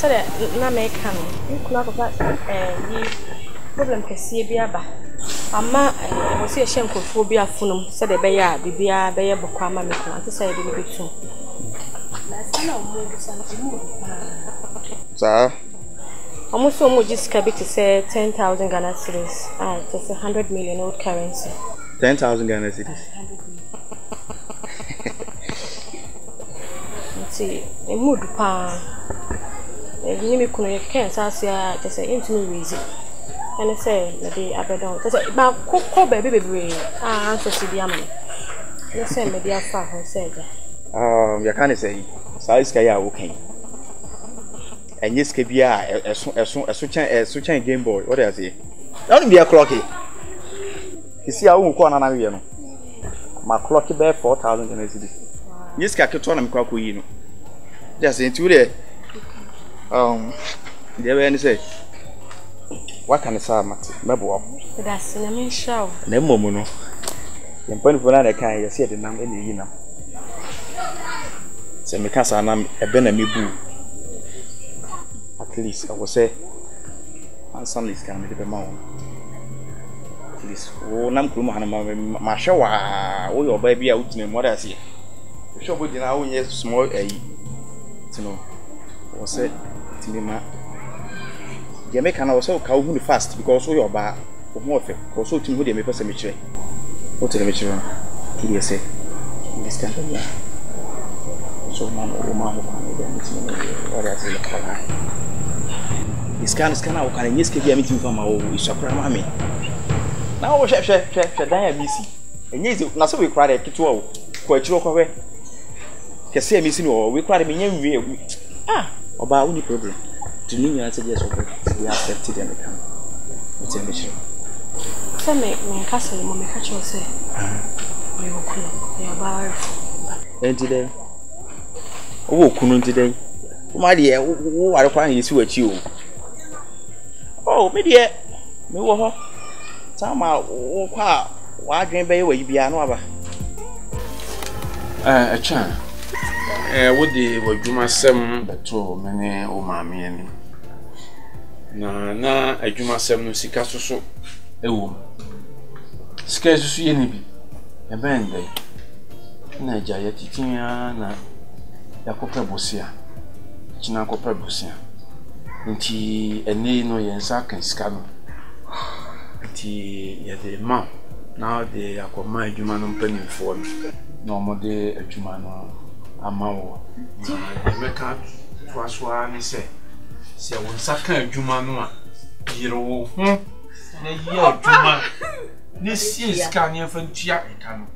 said na make can. You could not about ye problem kesi bi aba. Ama we say shenkofo bi afunum said the beya bibia beya bokwa ama me kan. Ante say bi bi tu. Na sana omo bi sana omo. Sir. Almost so much is to say 10,000 Ghana cedis. Just 100 million old currency. 10,000 Ghana cedis. See, a mood pa. If you make me can't say just say into me easy. And I say that they are better. Just say, but cook baby. Answer to the amount. Let's say maybe I far from said. You can't say, size kaya okay. And yes, Kabia, a switching Game Boy. What does he? Don't be a clocky. You see, I won't call an avian. My clocky bear 4,000 Ghana cedis. Yes, Cacaton Cracuino. Just into there. There were any say. What can I say, Mabua? That's in a mean show. No mono. The point for another kind, you see the number in the yin. Say, Mikasa, I'm a benamibu. At least I will say, and some is coming to the mountain. At least, oh, Namkuma, my shower, oh, your baby out in what I see. The shop with now, yes, small a to know. Was said to me, ma. Jamaican also cow fast because all your bar of more also to who they may pass a mature. What to the mature? Did you say? In this time, so, Mamma, what I say. This kind of canal can yes give me to from my own mammy. Now, chef, Diana Missy. And yes, not so we cried at Kito, quite your away. Can say missing or we cried a million. About only problem. To me, I said yes, we accepted and become. What's a mission? Some make me castle, Mamma Catcher say. You will cool, they are bar. And today, oh, couldn't today. My dear, who are finding you at you? Oh, maybe me wo ho. Sama wo kwa wa dwen be we bia no aba. Acha. Wo de wadwuma sem beto mene o maame ani. Na adwuma sem no sika soso ewo. Sika soso ye ni bi. E ben dai. Na ja ya titia na yakopra bosia. China kopra bosia. Nti ene no yensa kan sika no. Nti ya de ma na de akoma adwuma no mpanimfo no. Na omode adwuma no amawo. Emeka twaswa ni se wonsa kan adwuma no a yiro ho na yi adwuma ne sie sika ne fantua eka no.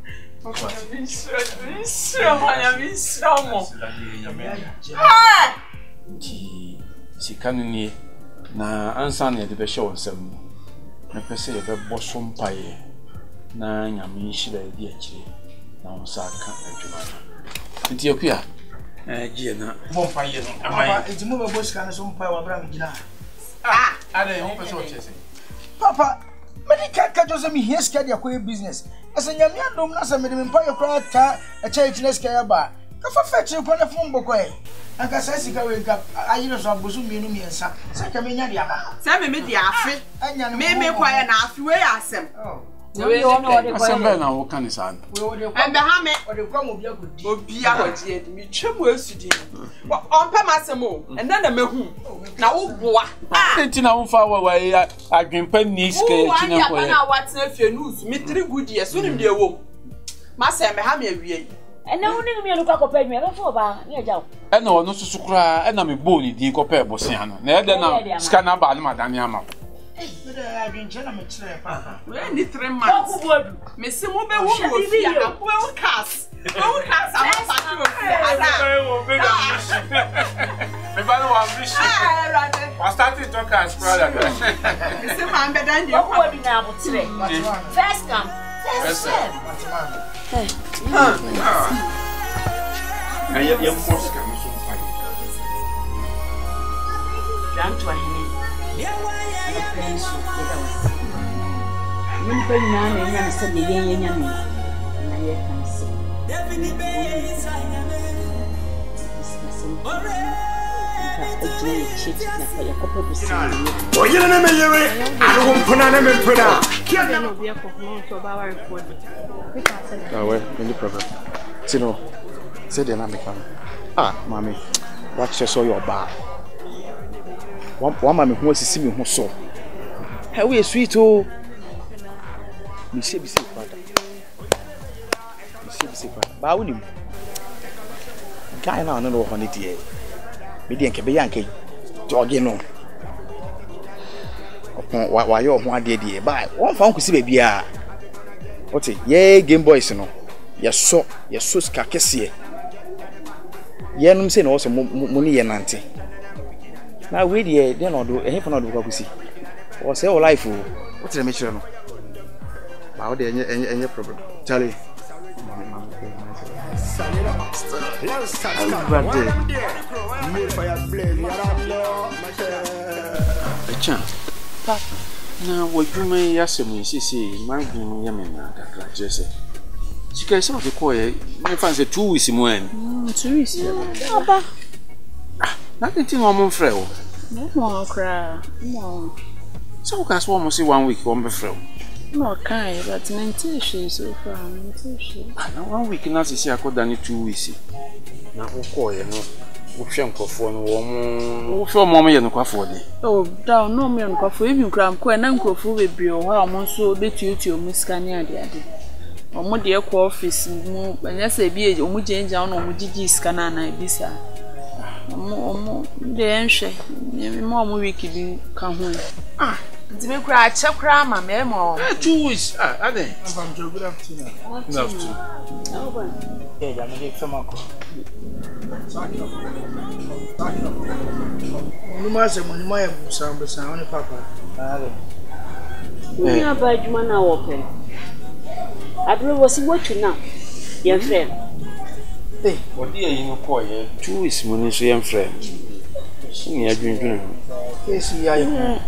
Sika ni na ansa na de be hye wonsam na pese ye be boso mpaye na nyame nhira di akire na wonsa ka adwuma nti akua gie na bo mpaye no amai enti mo be boso ka na so mpaye wa bra me gina ade ho pese o chese papa medical ka jo se mi here sika dia ko business asa nyame adom na sa me de mpaye kra ta a chai chines ka ya ba ka fa fa chi ko na fun boko e aka sa sika we ka ayiro so abosu mienu miensa sa ka me nya dia ba sa me di afi me kwa na afi we asem we no asem na wo kan san embe ha me o de kwa mo bia godi obi a godi e mi twemu asudi on pa masem o enda na mehu na wo boa nti na wo fa wa adwempa ni sika chi na ko ye na watena fie news mi 3 gudi e so nim de wo masem me ha me awie ena woni mi aluka ko pedme be fo ba ni ajaw ena wono susu kura ena me bo ni din ko pe bosia no na e de na sika na ba ni madani ama But I didn't tell him it's papa. We need 3 months. Me se mo be wo fi ana ko wo cast. Wo cast am pa ti wo fi ana. Me ba no ambition. I started to cast brother. Me se ma be dan dey. Wo bi na abotre. First come, first serve. Na ye force ka me so fa. Dan to ahini. Min pa na na nya se ne yen nya me na ye kan se ejina chit na fa yakopa busi. Oyele na meyere. Awo mpona na mempona. Kia no be ko no so ba wa report. Well, any problem. Tino, say the name again. Mommy, watch your your bar. One mommy who wants to see me who saw. How we sweet oh. Me say be father. Me say be father. Ba woni. Guy na no ho ne tie. Me dey nke be yanke. Joge no. Opon wa yo ho ade die. Ba won fa nkusi ba bia. Ote ye Game Boys no. Yeso ska kese. Ye num say no so mo ni ye nante. Na we dey dey no do ehim fa no do kwakusi. O say o life o. What dey make sure no. Ba o dey any problem. Charlie. Echa. Papa. Na wodwuma yasem sisi mangu yamena kakra jese. Sika se o de koye, me fan se 2 weeks mo en. 2 weeks. Aba. Na tinti no mo mfrɛ o. No kra. No. So ka so mo si 1 week o mfrɛ o. No kai, but mentation so far, mentation. Na 1 week na sisi akoda ni 2 weeks. Na wo koye no. Wo hwɛ nkɔfo no wo mo wo hwɛ mo ye no kwafo de. Oh, down no me no kwafo ebi nkram ko na nkɔfo bebre o ha mo nso betuotuo mu sika ne ade. Omo de ekɔ office mu, anya se bi e omo genja no omo gigi sika na na ebisa. Omo de enhwɛ. Me mo omo week bi ka ho. Nti me kura ache kura ma me mo. 2 weeks. Ade. I'm from good afternoon. Good afternoon. Yeah, I'm going to come up. Money, sound, Papa. We are by Jumana open. I was watching now, your friend. Hey, what do you know? 2 weeks, money, so young friend. Sing, I've been doing. Yes, yeah.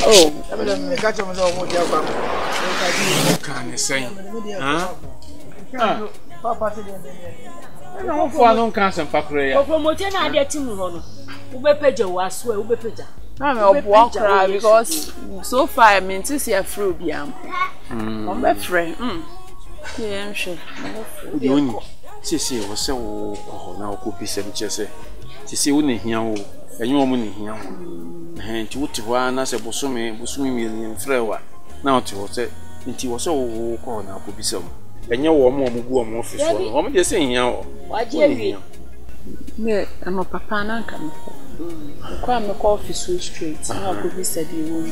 Oh, I'm going to catch him with all what you have. Can you say? Papa, no, for no cancer for prayer. From what you are getting on, Ubepeja was where Ubepeja. I'm a walk cry because so far I mean to see a fruit yam. My friend. Yeah, I'm sure. Sisi was so now could be some chesse. Sisi wouldn't hear and you woman here. And to what one as a bosumi million flower. Now to say it was so called now could be some. And your woman will go office. What are you saying now? What do you mean? I'm a papa and come. Come to office so straight. I could be said you won't be.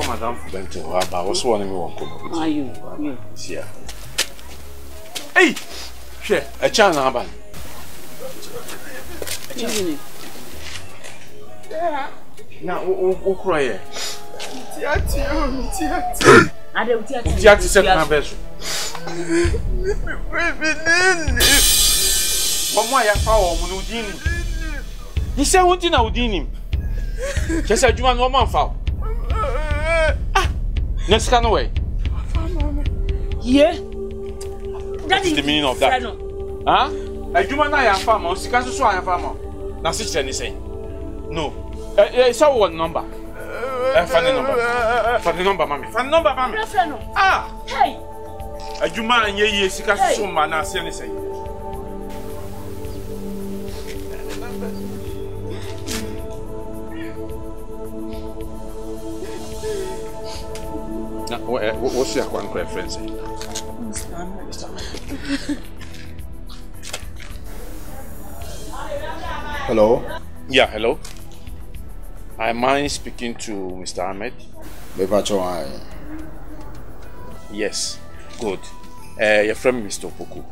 Madam Bento, I was one of you. Are you? Yeah. Hey, share a channel. Now, who cry? I don't set my best. What my power, Munudini? He said, what in Audini? Just said you are no man foul. Next can away. Yeah, that's the meaning of that. Huh? A human I am farmer, Sikasu, I am farmer. Now, sister, anything. No, it's our one number. Funny number, mommy. Funny number, mommy. Hey, a human and ye, Sikasu, man, I see anything. What's your one preference? Hello? Yeah, hello. Am I speaking to Mr. Ahmed? Yes, good. Your friend Mr. Opoku.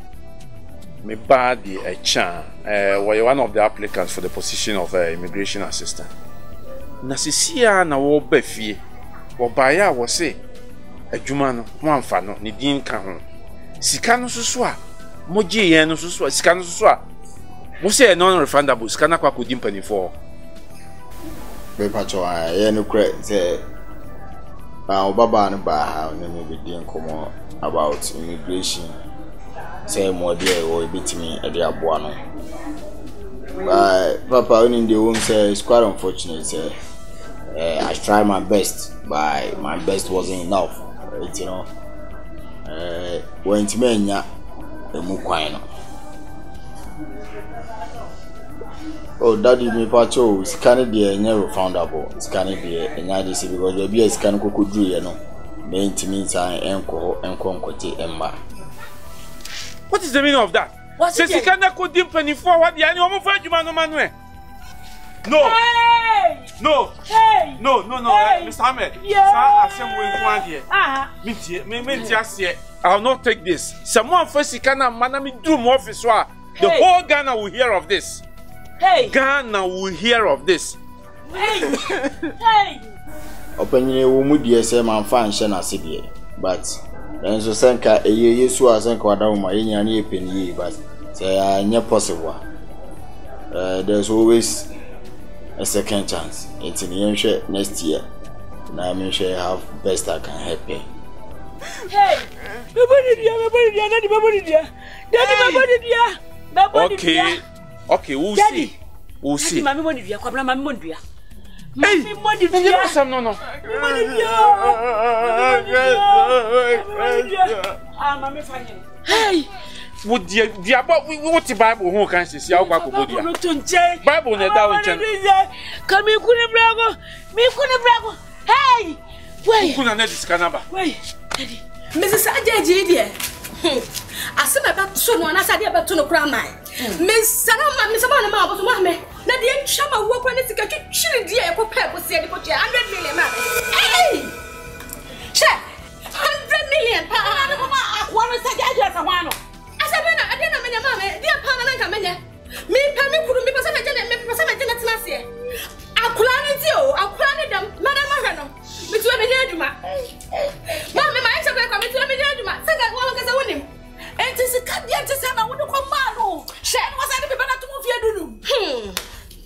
Me bad the chan. Were one of the applicants for the position of immigration assistant. Nasisia na wo befie. Wo baya wo say adwuma no ho amfa no ne din ka ho. Sika no soso a moje yen no soso sika no soso a wo say non refundable sika na kwa kodi mpanifo. Be pacho ye no kre say Baba and Baha, and we didn't come about immigration. Say more dear or beat me at the Abuano. But Papa only the home say it's quite unfortunate. I tried my best, but my best wasn't enough. You know, when to me, a muquino. Oh, daddy, me pacho, scanning the never found out. Scanning the NIDC because the beer scan could do, you know. Main to me, I am conquer Emma. What is the meaning of that? Says you cannot go deep any forward the animal for you, Manuel. No. Hey! No. Hey! No, Hey! Mr. Ahmed. Yeah. I will not take this. Someone first can manage do more office. The whole Ghana will hear of this. Hey! Ghana will hear of this. Hey! Hey! Open your wood, yes, I'm fine, Shana City. But then so Sanka a year, so I think what down my any penny, but say I never possible. There's always a second chance. It's in the next year. Now I'm sure I have best I can help you. Hey! Okay, we'll see. We'll see. Hey, no. Hey, would the about we want the Bible who can see our Bible? Bible, come in, couldn't hey, wait, couldn't let this canaba. Wait, Mrs. Ajaji, dear. I said about soon when I said about to no crown mine. Miss Salama, Miss Amana, was mammy. Let the chama walk when it's a chilly dear for purpose, said, "100 million. Hey! Check 100 million. What was that? I just want to. I said, I didn't know my mamma, dear Panama. Me, Pammy couldn't be percent last year. I'll plan it, I'll plan it, Madame Marano. Between me and Mamma, my answer will come between me and Juma. Second one because I won him. And this is Candian to say, I want to come Mano. Shan was I better to move your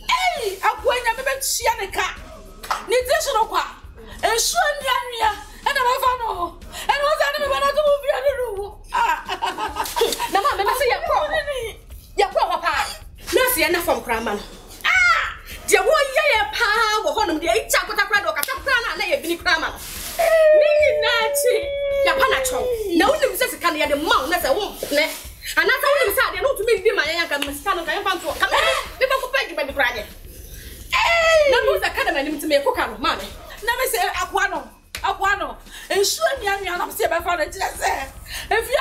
Hey, I'm going to be Shianica. Nidishinoka. And Shuania. And I'm a fano. And was I better to move your Now, Mamma, I say you're papa. Nancy enough from Craman. The boy, power on the 8 chapter crowd or Catapana, and a Craman. Meaning Nancy, Yapanacho. No one says a candy at the mount as a womb. And I told him, I don't to be my young Mustano. I am to come never pay you by the crying. Hey, no one's a academy to make a cook out of money. Never say Aquano, and sure me, I'm still by father. If you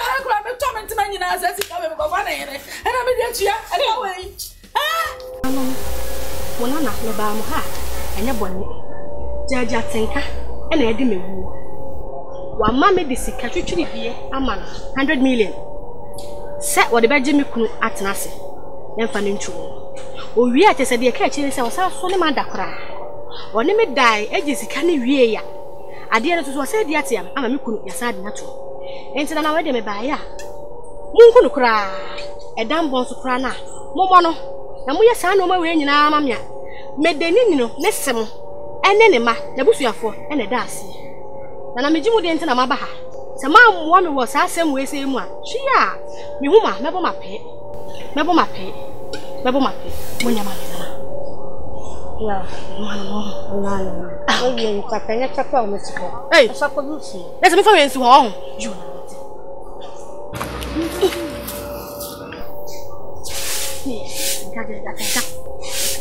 have a torment to many as I think I will go on and I'm a dear, and away. When I'm not about her, and your bonnet, Jaja Tinker, and I didn't move. One mammy, this is catching a man, 100 million. Set what the bed Jimmy could at Nasi, then finding true. Oh, we are just a dear catching ourselves for the man that cry. Or never die, edges can be. I dear to say, dear Tiam, I'm a muku, your side natural. And then I wear them by ya. Munku cry, a damn bones to cry now. Momono. And we are son of my way in our mamma. Made the Nino, Nessum, and then a ma, the bushia for, and a dassy. And I'm a Jimu dent in a mabaha. Some mamma woman was our same way, same one. She are. Me woman, never my pay. Never my pay. Never my pay. When you're my yeah, oh, you can't chop on Miss Paul. Hey, let's be friends to home. You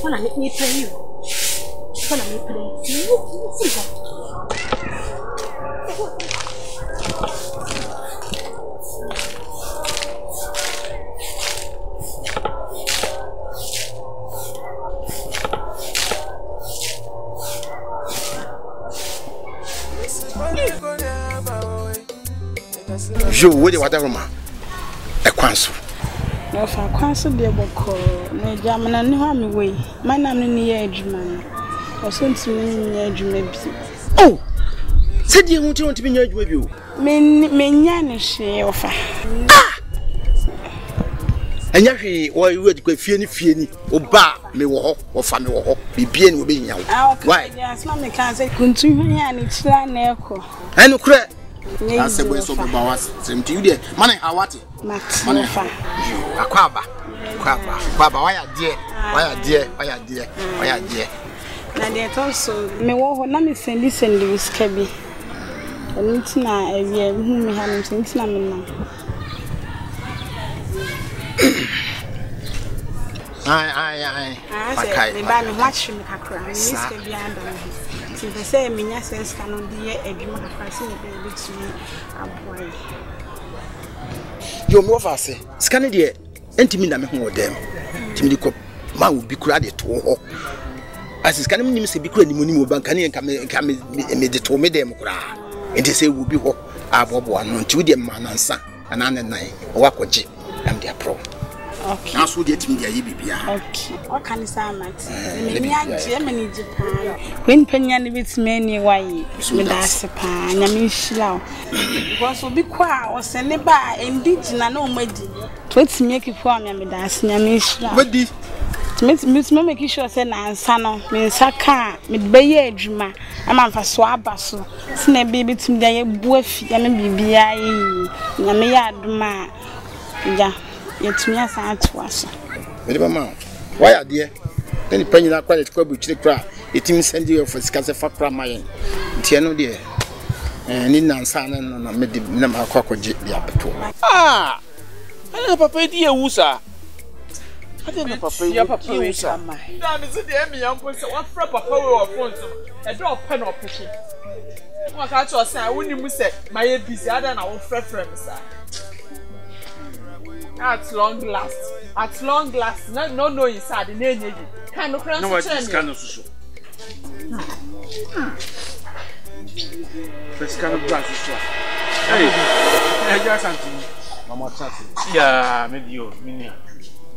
wanna make me play you. Wanna make play you. Joe, where the water room? A council. No, for council, dear Boko, no German and Hammy way. My name is Edge man. Or sent to me, Edge maybe. Oh, said you want to be near with you. Men Yanish offer. anya hwe wo de fie ni oba me wo ho wo fa me wo ho bibie ni obe nya wo why yes ma me kan say kuntu hwan ya ni kira na eko enu kure asebo so be ba was semti you there man hawati man fa akwaba waya die na de to so me wo ho na me sendi wiska bi entina ewie hu me ha no sentina me na ai okay me ba me watch me kakra me wiska bi anda me ti be say me nya sense kan no de adwuma kakra se me be bitumi aboy yo me ofa se scan de entimi na me ho odem timi de ko ma wo bi kura de to ho asis kan nim se bi kura ni monimo banka ne nka me de to me dem kura enti se wo bi ho abobo ano nti wo de ma nansa ana nan wa kwaje am de pro okay na so de timi de ayi bibia okay o kan sa mat me ni anje me ni jipa when penya ne bitime ni wayi me da se pa nya me hila because obi kwa o se ne ba endigina na o madi to timi ekifu anya me da se nya me hila wadi me make sure say na ansa no me nsaka me be ye adwuma ama mfa so aba so se na be bitimi de ye bu afi ya me bibia yi nya me ya aduma ja yetumi asa atwa so me de ma why ade ni panyina kwale kwa bu chiri kra etimi send you for skase fa kra mayen ntia no de ni nansa na me de na akwakoje de abeto ana papa di ewusa ade na papa ya papa we ewusa na me se de emi yanko se wa fra papa we wa phone so e do open na opeke wa ka cho say woni mu se maye busy ada na wo fra me sa at long last no inside the name can no cross no what is kind of so first kind of glass so hey just something mama chat yeah maybe you mini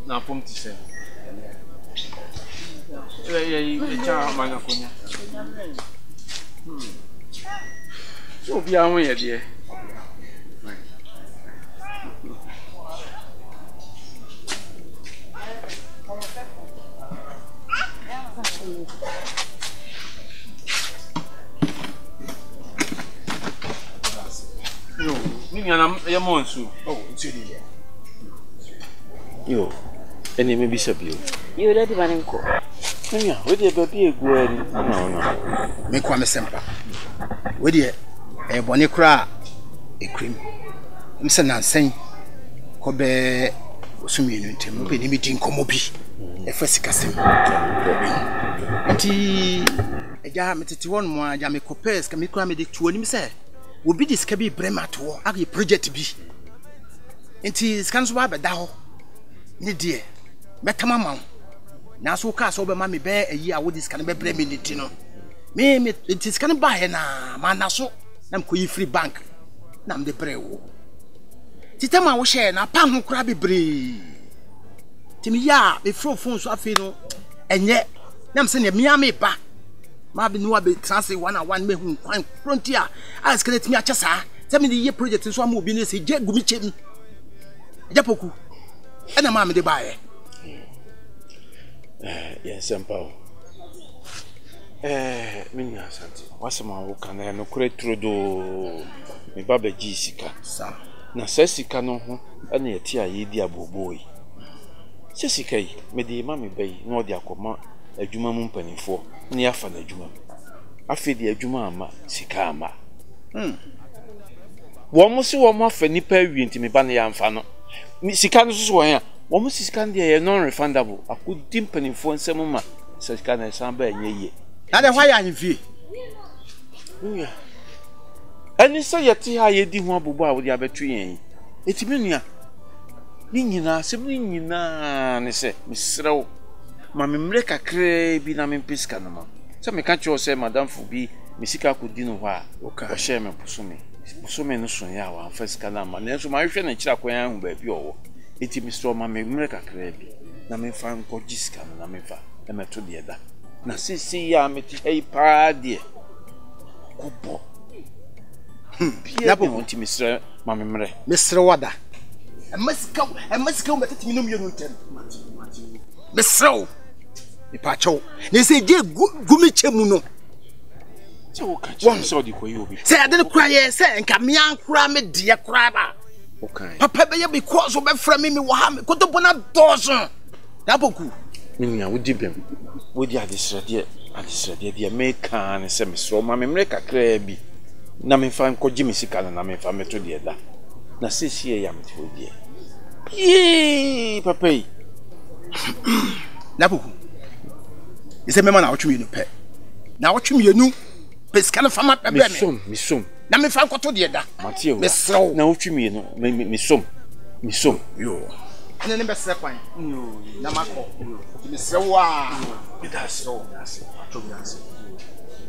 na pom ti se yeah cha manga konya so bia ho ye de yo Nina ya monsu oh ntiri yo eni me bi sabio you ready manenko Nina we dey baby egu ani no me kwa me sempa we dey bone kra ekrim mse nansen ko be osumienu ntem be ni mi din komo bi efasika sem nti eja metete won mo aja me kopes ka me kra me de tuoni mi se obi diska bi brema to agi project bi nti scan so ba da ho ni de betama ma na so ka so be ma me be ayi a wo diska ne be brema ni ti no me nti scan ba he na ma na so na mko yi free bank na mde brewo titama wo share na pa ho kura bebre timi ya be phone so afi no enye na mse ne mia me ba ma be no be translate one on one me hu kwan frontier as can let me achesa se me ye project so am obi ne se je gumi chem japoku ena ma me de ba ye yes empao minya asante wasema wo kana no kure trodo me baba ji sika sa na sika no ho ena yeti ayedi aboboi sika yi me de ma me bai no de akoma adwuma mu mpanifo ni afa na adwuma afi de adwuma ama sika ama wo mo si wo mo afa nipa awie nti me ba na ya amfa no sika no so won ya wo mo sika de non refundable akodi mpanifo nsem ma sika na samba enye na de hwa ya nfi nua ani so yeti ha yedi ho abobo a wo de abetu yen etimi nua ni nyina se ni nyina ne se misrew ma memre kakra bi na mempiska no ma se me ka cho se madam fu bi misika kodi no ho a o share me posome no so ya wa fasika na ma na so ma hwe na kira kwan hu ba bi owo eti misrew ma memre kakra bi na me fa nko jiska na me fa e meto de da na sisi ya meti hey pa de kubo na bo nti misre ma memre misre wada Emasika umetete minum yenu ntem. Mesrew. Ipacho. Ne se je gumi chemu no. Se wo ka chi so di koyi obi. Se ade ne kura ye se nka me ankura me de kura ba. Okay. Papa be ye because wo be fra me wo ha me kotopona dozo. Na boku. Minia wo di bem. Wo di adesrede dia make an se mesrew ma me kakra bi. Na me fa nko gimi sika na me fa meto de da. Na se sie ya meti wo die. Yee papa yi. Na boku. Ise mema na otwe no pe. Na otwe mienu pesika na fama pe be me. Misom. Na me fa nkoto de da. Mateo. Mesrew. Na otwe mienu misom. Yo. Ene ne be se kwan. Yo. Na makọ. Mesrew a. Bidasrew. Atobiyase.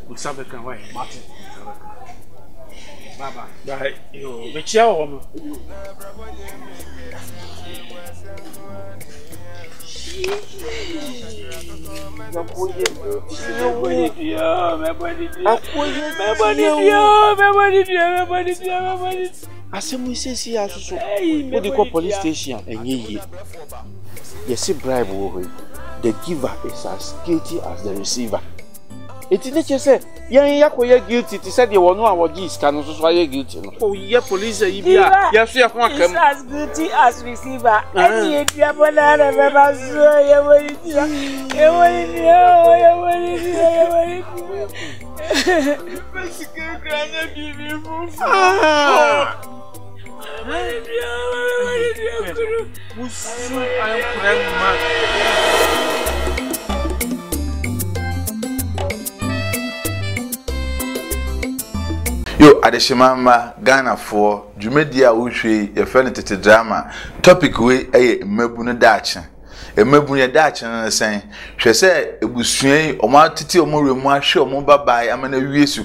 Usabe kan why? Martin. Baba. Bye. Yo, me chia wo no. Asemu sesi asusu. We dey call police station enye. Yes, bribe wo. The giver is as guilty as the receiver. It is nature say, yakoye guilty. It said you wonu awoji iska no so ye guilty no. Oh, ye police e bia. Yes, you come Is as guilty as receiver. Any edua bona na be ba so ye wori dia. Ye wori. Basike granya bibi fufu. Musu ayo prema. Yo, Adeshimama, Ghana for Jumedia Ushi, a friend to drama. Topic way a mebunu dacha. A mebunu dacha and the same. She said, it was sway or my titi or more remark, show more by. I'm in a USU,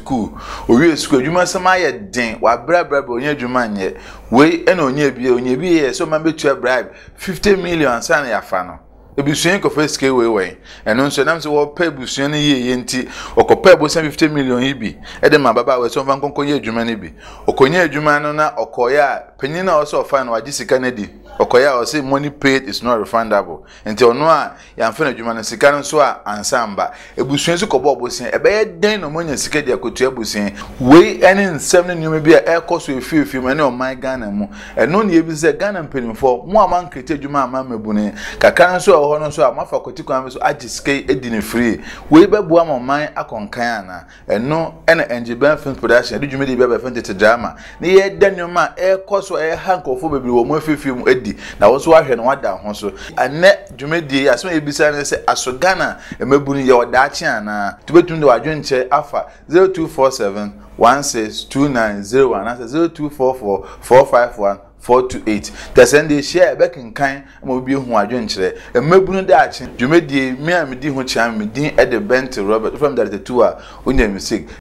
or USU, you must amaya ding, while brab on your Juman yet. Way and on your be, so maybe to a bribe 50 million Sunny Afano. Ebusuyen ko first scale way and no so nam se wo pay busuyen ye enti okopa bo 50 million ibi e de mababa we so fan konkonye adwuma ne bi okonye adwuma no na okoya penyin na also fan wa gisika na di okoya o say money paid is not refundable enti ono a ya mfa na adwuma no sika no so a ansamba ebusuyen so ko bo bosen e be ye den no monya sika di akotu abusuyen we ene nsem ne nyuma bi a e koso efifi ma ne o man Ghana mu e no ne ebi se Ghana mpenimfo mo aman krete adwuma amamebune kakran so hono so amafa kotikwan so agiske edine free we bebu amoman akonkan ana eno ena engiben film production de dwumedi bebe fente drama ne ye danwoma e koso e hankofo bebiri wo mo afifim edi na wo so ahwe no wada ho so ane dwumedi asema ebisa ne se asogana emebunu ye odaachi ana tubetunde wadwenche afa 0247 162901 asa 0244 451 428 Tasende share back in kind mo bi hu adwenkyere emebunu da achi dwumedie me amedi hu chia me din e de bent Robert from that the two a onya music